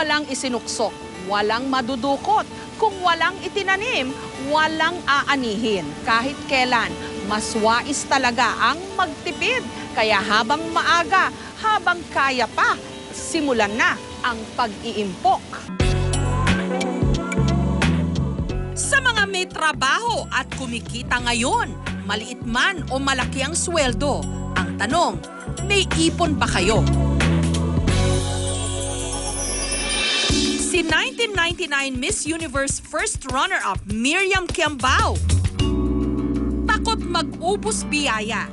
walang isinuksok, walang madudukot. Kung walang itinanim, walang aanihin. Kahit kailan, mas wais talaga ang magtipid. Kaya habang maaga, habang kaya pa, simulan na ang pag-iimpok. Sa mga may trabaho at kumikita ngayon, maliit man o malaki ang sweldo, ang tanong, may ipon ba kayo? Si 1999 Miss Universe first runner-up Miriam Kiambao, takot mag-ubos biyaya.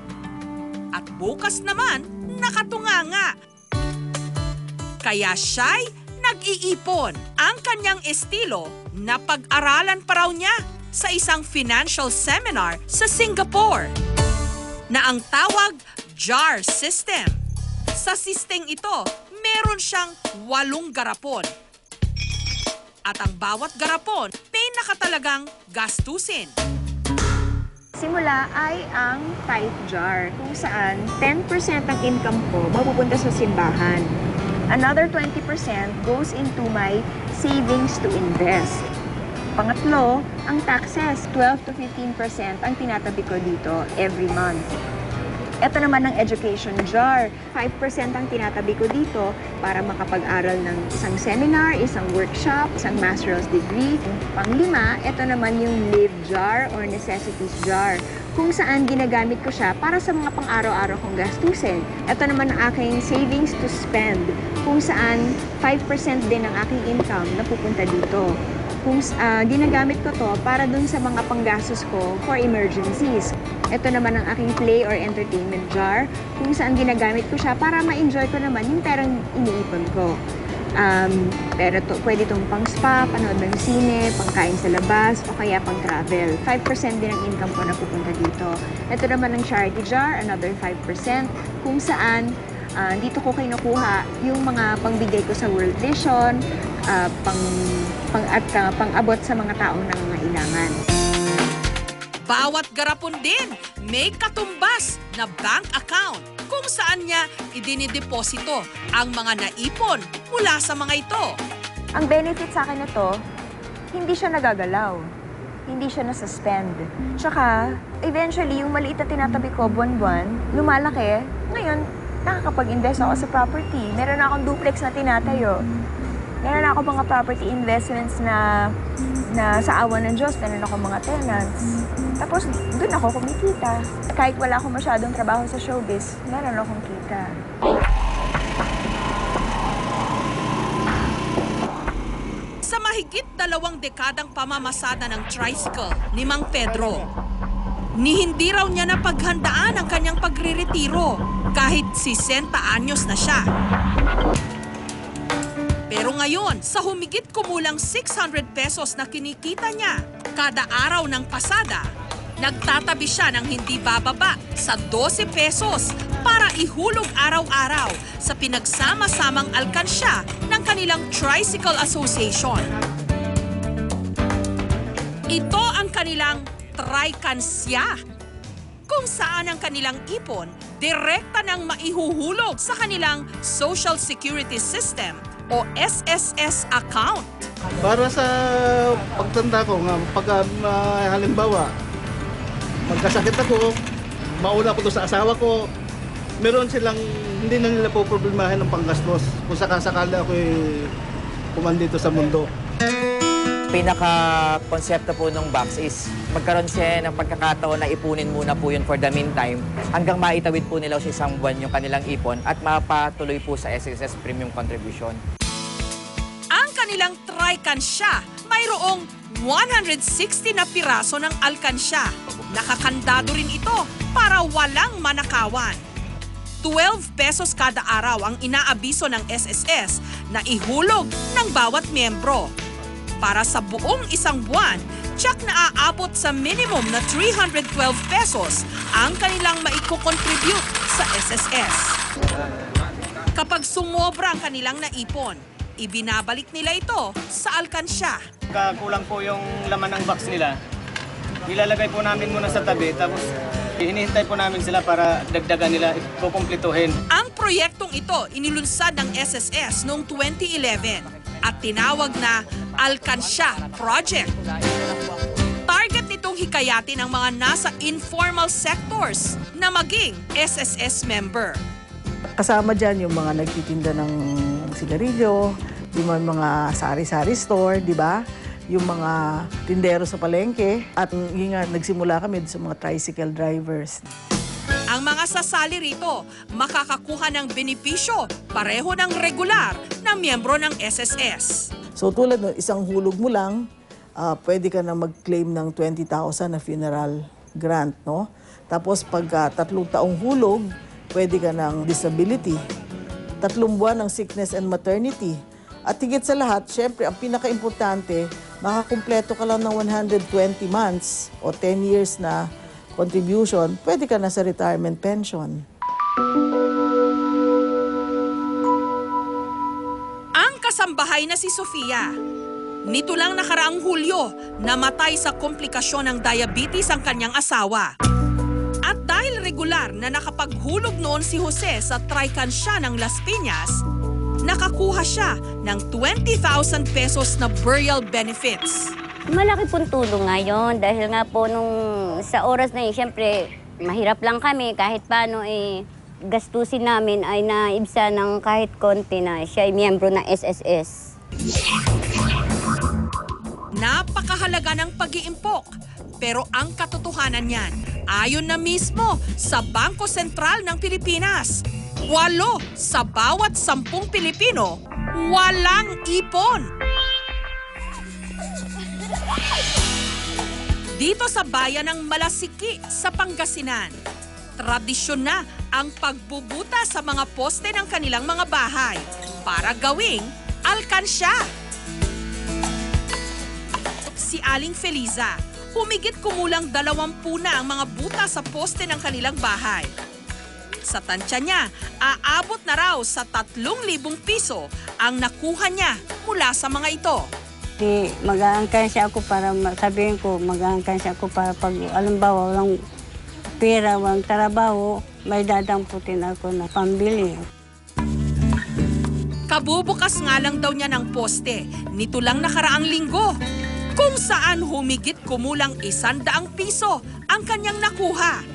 At bukas naman, nakatunganga. Kaya siya'y nag-iipon. Ang kanyang estilo, napag-aralan pa raw niya sa isang financial seminar sa Singapore na ang tawag JAR system. Sa sisteng ito, meron siyang 8 garapon. At ang bawat garapon, may nakatalagang gastusin. Simula ay ang tithe jar, kung saan 10% ng income ko mapupunta sa simbahan. Another 20% goes into my savings to invest. Pangatlo, ang taxes, 12 to 15% ang tinatabi ko dito every month. Ito naman ang education jar. 5% ang tinatabi ko dito para makapag-aral ng isang seminar, isang workshop, isang master's degree. Panglima, ito naman yung live jar or necessities jar, kung saan ginagamit ko siya para sa mga pang-araw-araw kong gastusin. Ito naman ang aking savings to spend, kung saan 5% din ang aking income na pupunta dito. Kung ginagamit ko to para dun sa mga panggastos ko for emergencies. Ito naman ang aking play or entertainment jar, kung saan ginagamit ko siya para ma-enjoy ko naman yung perang iniipon ko. Pero pwede itong pang spa, panood ng sine, pangkain sa labas, o kaya pang travel. 5% din ang income ko na pupunta dito. Ito naman ang charity jar, another 5%, kung saan dito ko kinukuha yung mga pangbigay ko sa World Vision, pang-abot sa mga taong nangangailangan. Bawat garapon din may katumbas na bank account kung saan niya idinideposito ang mga naipon mula sa mga ito. Ang benefit sa akin nito, hindi siya nagagalaw. Hindi siya nasuspend. Tsaka, eventually, yung maliit na tinatabi ko buwan-buwan, lumalaki. Ngayon, nakakapag-invest ako sa property. Meron akong duplex na tinatayo. Meron ako mga property investments na sa awa ng Diyos, meron ako mga tenants. Tapos, doon ako kumikita. Kahit wala akong masyadong trabaho sa showbiz, meron akong kita. Sa mahigit 2 dekadang pamamasada ng tricycle ni Mang Pedro, ni hindi raw niya napaghandaan ang kanyang pagriretiro kahit 60 anyos na siya. Pero ngayon, sa humigit kumulang 600 pesos na kinikita niya kada araw ng pasada, nagtatabi siya ng hindi bababa sa 12 pesos para ihulog araw-araw sa pinagsama-samang alkansya ng kanilang Tricycle Association. Ito ang kanilang Trikansya, kung saan ang kanilang ipon direkta nang maihuhulog sa kanilang Social Security System o SSS account. Para sa pagtanda ko nga, pag halimbawa, magkasakit ako, mauna ko doon sa asawa ko, meron silang, hindi na nila po problemahin ng panggastos kung sakasakali ako pumandito sa mundo. Pinaka-konsepto po ng box is magkaroon siya ng pagkakataon na ipunin muna po yun for the meantime hanggang maitawid po nila sa isang buwan yung kanilang ipon at mapatuloy po sa SSS Premium Contribution. Ang kanilang Trikansya, mayroong 160 na piraso ng alkansya. Nakakandado rin ito para walang manakawan. 12 pesos kada araw ang inaabiso ng SSS na ihulog ng bawat miyembro. Para sa buong isang buwan, tiyak na aabot sa minimum na 312 pesos ang kanilang maiko-contribute sa SSS. Kapag sumobra ang kanilang naipon, ibinabalik nila ito sa alkansya. Kulang po yung laman ng box nila. Ilalagay po namin muna sa tabi, tapos hinihintay po namin sila para dagdagan nila, kukumplituhin. Ang proyektong ito inilunsad ng SSS noong 2011. at tinawag na Alkansya Project. Target nitong hikayatin ang mga nasa informal sectors na maging SSS member. Kasama dyan yung mga nagtitinda ng sigarilyo, yung mga sari-sari store, di ba? Yung mga tindero sa palengke. At yung nga, nagsimula kami sa mga tricycle drivers. Ang mga sasali rito, makakakuha ng benepisyo pareho ng regular na miyembro ng SSS. So tulad ng isang hulog mo lang, pwede ka na mag-claim ng 20,000 na funeral grant, no? Tapos pag 3 taong hulog, pwede ka ng disability. 3 buwan ng sickness and maternity. At higit sa lahat, syempre, ang pinaka-importante, makakumpleto ka lang ng 120 months o 10 years na contribution, pwede ka na sa retirement pension. Ang kasambahay na si Sofia. Nito lang nakaraang Hulyo, namatay sa komplikasyon ng diabetes ang kanyang asawa. At dahil regular na nakapaghulog noon si Jose sa Trikansya ng Las Piñas, nakakuha siya ng 20,000 pesos na burial benefits. Malaki pong tulong ngayon dahil nga po nung sa oras na yun, syempre mahirap lang kami kahit paano gastusin namin ay naibsa ng kahit konti na siya ay miyembro ng SSS. Napakahalaga ng pag-iimpok. Pero ang katotohanan niyan, ayon na mismo sa Bangko Sentral ng Pilipinas, 8 sa bawat 10 Pilipino walang ipon. Dito sa bayan ng Malasiki sa Pangasinan, tradisyon na ang pagbubuta sa mga poste ng kanilang mga bahay para gawing alkansya. Si Aling Feliza, humigit kumulang 20 na ang mga buta sa poste ng kanilang bahay. Sa tansya niya, aabot na raw sa 3,000 piso ang nakuha niya mula sa mga ito. Mag-aangkansya ako para sabihin ko, mag-aangkansya ako para pag alambawa walang pera, walang trabaho, may dadamputin ako na pambili. Kabubukas nga lang daw niya ng poste, nito lang nakaraang linggo, kung saan humigit kumulang 100 piso ang kanyang nakuha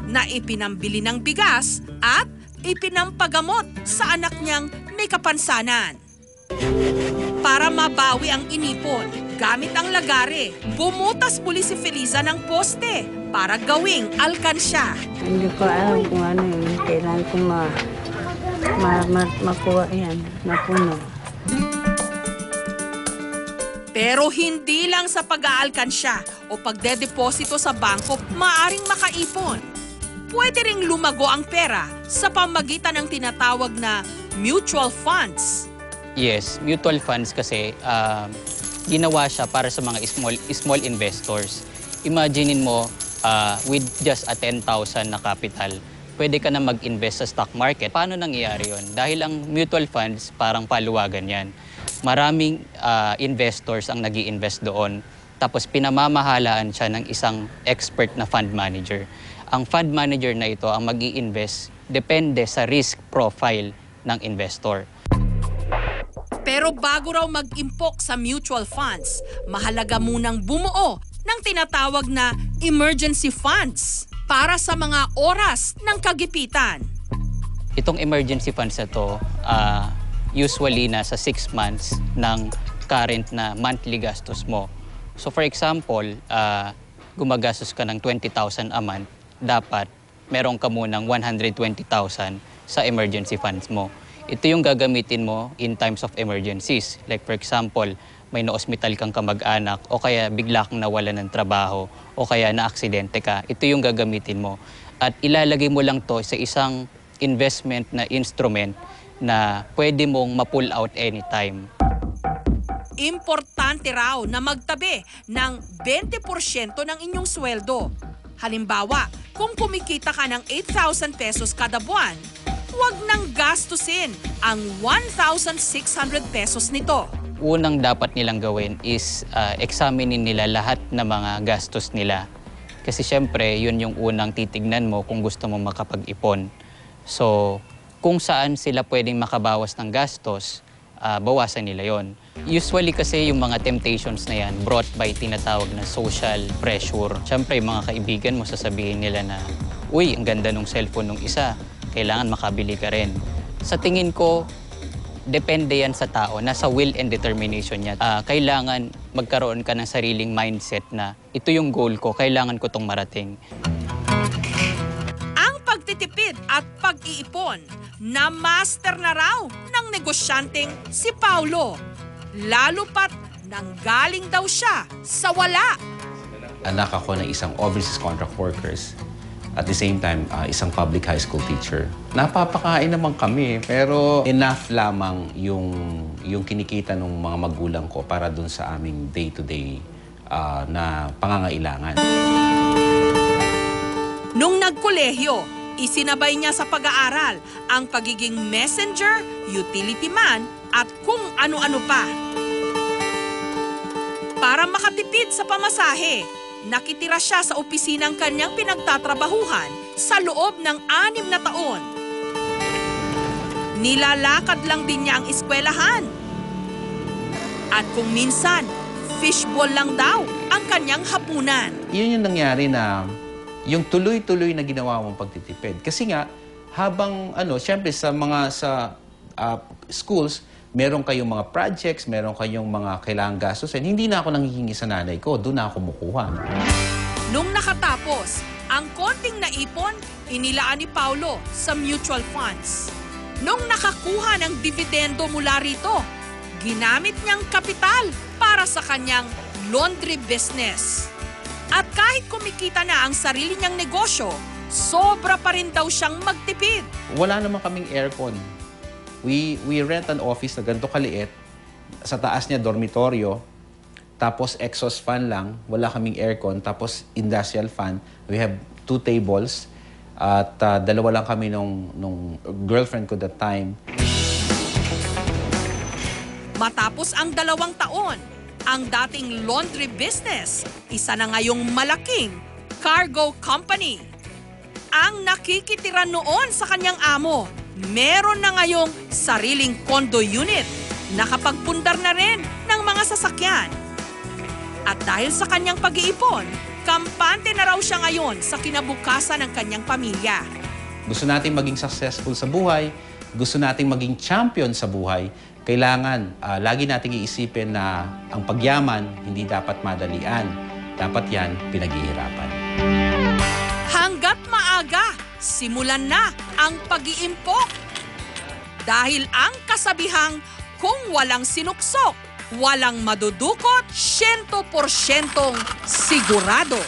na ipinambili ng bigas at ipinampagamot sa anak niyang may kapansanan. Para mabawi ang inipon, gamit ang lagare, bumutas muli si Feliza ng poste para gawing alkansya. Hindi ko alam kung ano yun, kailangan ko makuha yan, mapuno. Pero hindi lang sa pag-aalkansya o pagdedeposito sa bangko maaring makaipon. Pwede ring lumago ang pera sa pamagitan ng tinatawag na mutual funds. Yes, mutual funds kasi ginawa siya para sa mga small investors. Imaginein mo, with just a 10,000 na capital, pwede ka na mag-invest sa stock market. Paano nangyayari yun? Dahil ang mutual funds, parang paluwagan yan. Maraming investors ang nag-i-invest doon. Tapos pinamamahalaan siya ng isang expert na fund manager. Ang fund manager na ito ang mag-i-invest depende sa risk profile ng investor. Pero bago raw mag-impok sa mutual funds, mahalaga munang bumuo ng tinatawag na emergency funds para sa mga oras ng kagipitan. Itong emergency funds na ito, usually nasa 6 months ng current na monthly gastos mo. So for example, gumagastos ka ng 20,000 a month, dapat meron ka munang 120,000 sa emergency funds mo. Ito yung gagamitin mo in times of emergencies. Like for example, may na-hospital kang kamag-anak o kaya bigla kang nawalan ng trabaho o kaya na-aksidente ka. Ito yung gagamitin mo. At ilalagay mo lang to sa isang investment na instrument na pwede mong ma-pull out anytime. Importante raw na magtabi ng 20% ng inyong sweldo. Halimbawa, kung kumikita ka ng 8,000 pesos kada buwan, huwag nang gastusin ang 1,600 pesos nito. Unang dapat nilang gawin is examinin nila lahat ng mga gastos nila. Kasi syempre, yun yung unang titignan mo kung gusto mo makapag-ipon. So, kung saan sila pwedeng makabawas ng gastos, bawasan nila yon. Usually kasi yung mga temptations na yan brought by tinatawag na social pressure. Siyempre, mga kaibigan mo sasabihin nila na, uy, ang ganda ng cellphone ng isa, kailangan makabili ka rin. Sa tingin ko, depende yan sa tao, nasa will and determination niya. Kailangan magkaroon ka ng sariling mindset na ito yung goal ko, kailangan ko tong marating. Ang pagtitipid at pag-iipon na master na raw ng negosyanteng si Paulo. Lalo pat nanggaling daw siya sa wala. Anak ako ng isang overseas contract workers. At the same time, isang public high school teacher. Napapakain naman kami, pero enough lamang yung kinikita ng mga magulang ko para dun sa aming day-to-day na pangangailangan. Nung nagkolehiyo, isinabay niya sa pag-aaral ang pagiging messenger, utility man, at kung ano-ano pa. Para makatipid sa pamasahe, nakitira siya sa opisinang kanyang pinagtatrabahuhan sa loob ng 6 na taon. Nilalakad lang din niya ang eskwelahan. At kung minsan, fishball lang daw ang kanyang hapunan. Yun yung nangyari na yung tuloy-tuloy na ginawa mong pagtitipid. Kasi nga, habang syempre sa schools, meron kayong mga projects, meron kayong mga kailangang gastusin. Hindi na ako nanghihingi sa nanay ko, doon na ako kumukuha. Nung nakatapos, ang konting naipon, inilaan ni Paulo sa mutual funds. Nung nakakuha ng dividendo mula rito, ginamit niyang kapital para sa kanyang laundry business. At kahit kumikita na ang sarili niyang negosyo, sobra pa rin daw siyang magtipid. Wala naman kaming aircon. We rent an office na ganito kaliit. Sa taas niya, dormitoryo. Tapos exhaust fan lang. Wala kaming aircon. Tapos industrial fan. We have 2 tables. At 2 lang kami nung girlfriend ko that time. Matapos ang 2 taon, ang dating laundry business, isa na ngayong malaking cargo company. Ang nakikitira noon sa kanyang amo, meron na ngayong sariling condo unit, nakapagpundar na rin ng mga sasakyan. At dahil sa kanyang pag-iipon, kampante na raw siya ngayon sa kinabukasan ng kanyang pamilya. Gusto nating maging successful sa buhay, gusto nating maging champion sa buhay, kailangan lagi nating iisipin na ang pagyaman hindi dapat madalian. Dapat yan pinaghihirapan. Hanggat maaga, simulan na ang pag-iimpok. Dahil ang kasabihang kung walang sinuksok, walang madudukot, 100% sigurado.